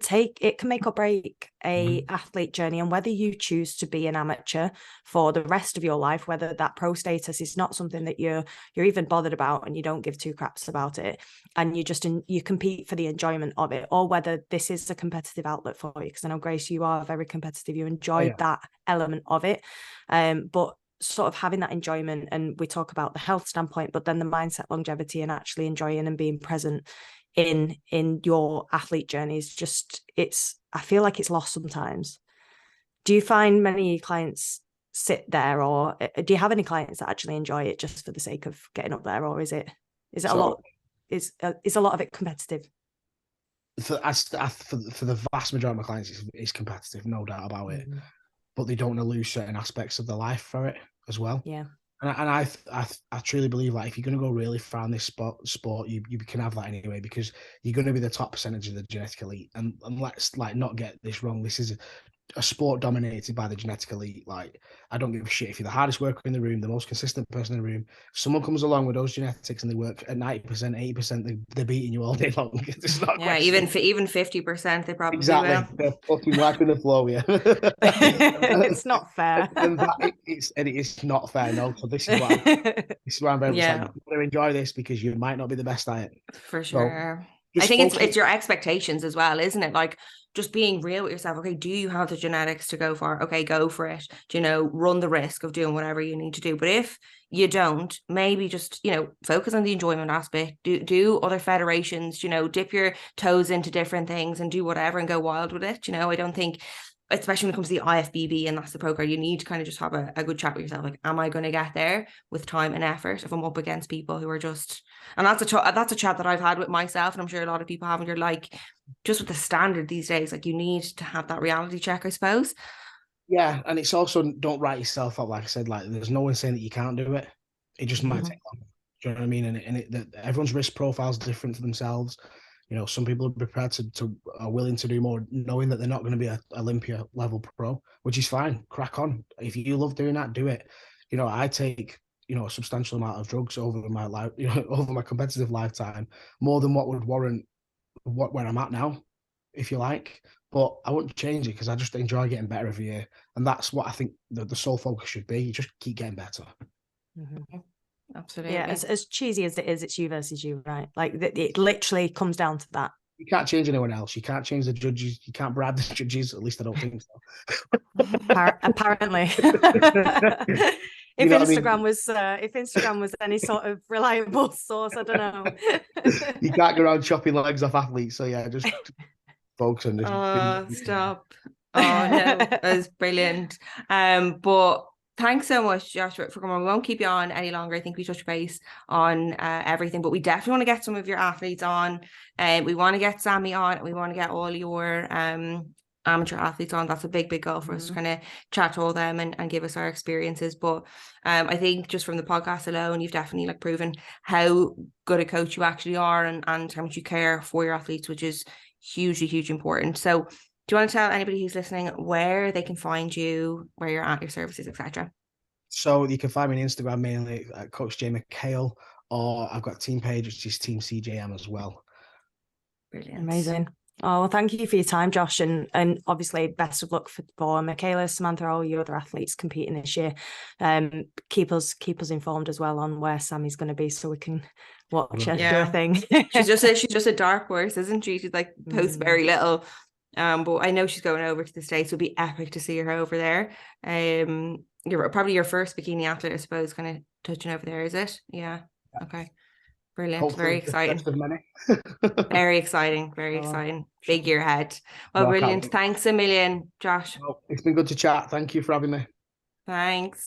make or break a athlete journey. And whether you choose to be an amateur for the rest of your life, whether that pro status is not something that you're even bothered about and you don't give two craps about it, and you compete for the enjoyment of it, or whether this is a competitive outlet for you. Because I know, Grace, you are very competitive. You enjoy that element of it. But sort of having that enjoyment, and we talk about the health standpoint, but then the mindset, longevity, and actually enjoying and being present in your athlete journey is just, I feel like it's lost sometimes. Do you find many clients sit there, or do you have any clients that actually enjoy it just for the sake of getting up there, or is it a lot of it competitive? For the vast majority of my clients, it's competitive, no doubt about it. But they don't want to lose certain aspects of their life for it as well. Yeah. And I truly believe, like, if you're going to go really far in this sport, you can have that anyway, because you're going to be the top percentage of the genetic elite. And let's like not get this wrong. This is a sport dominated by the genetic elite. Like, I don't give a shit if you're the hardest worker in the room, the most consistent person in the room. If someone comes along with those genetics and they work at 90%, 80%, they're beating you all day long. It's not even 50%, they probably will. They're fucking wiping the floor, yeah. It's not fair. It's not fair, no. So this is why I'm very much like, you want to enjoy this, because you might not be the best at it. For sure. So, I think it's your expectations as well, isn't it? Like, just being real with yourself. Okay, do you have the genetics to go far? Okay, go for it. Do you know, run the risk of doing whatever you need to do. But if you don't, maybe just, you know, focus on the enjoyment aspect. Do other federations, you know, dip your toes into different things and do whatever and go wild with it. You know, I don't think, especially when it comes to the IFBB and that's the program, you need to kind of just have a good chat with yourself. Like, am I going to get there with time and effort if I'm up against people who are just, and that's a chat that I've had with myself, and I'm sure a lot of people have, and you're like, just with the standard these days, like, you need to have that reality check, I suppose. Yeah, and it's also, don't write yourself up. Like I said, like, there's no one saying that you can't do it. It just might take long. Do you know what I mean? And everyone's risk profile is different for themselves. You know, some people are prepared are willing to do more, knowing that they're not going to be an Olympia level pro, which is fine. Crack on. If you love doing that, do it. You know, I take, you know, a substantial amount of drugs over my life, you know, over my competitive lifetime, more than what would warrant where I'm at now, if you like. But I wouldn't change it, because I just enjoy getting better every year, and that's what I think the sole focus should be. You just keep getting better. Absolutely. Yeah, as cheesy as it is, it's you versus you, right? Like, it literally comes down to that. You can't change anyone else. You can't change the judges. You can't bribe the judges. At least I don't think so. Apparently. If Instagram was any sort of reliable source, I don't know. You can't go around chopping legs off athletes. So yeah, just focus on this. Oh, stop. Oh no, that was brilliant. But thanks so much, Josh, for coming on. We won't keep you on any longer. I think we touched base on everything, but we definitely want to get some of your athletes on. We want to get Sammy on. We want to get all your amateur athletes on. That's a big goal for us to kind of chat to all them and give us our experiences. But I think just from the podcast alone, you've definitely like proven how good a coach you actually are and how much you care for your athletes, which is hugely important. So do you want to tell anybody who's listening where they can find you, where you're at, your services, etc.? So you can find me on Instagram mainly at Coach J McHale, or I've got a team page which is Team CJM as well. Brilliant. Amazing. Oh, well, thank you for your time, Josh, and obviously best of luck for Michaela, Samantha, all your other athletes competing this year. Keep us informed as well on where Sammy's going to be, so we can watch her do a thing. she's just a dark horse, isn't she? She's like posts very little. But I know she's going over to the States. It would be epic to see her over there. You're probably your first bikini athlete, I suppose, kind of touching over there, is it? Yeah. Okay. Brilliant. Hopefully very exciting. Very exciting. Very exciting. Big year ahead. Well, brilliant. Thanks a million, Josh. Well, it's been good to chat. Thank you for having me. Thanks.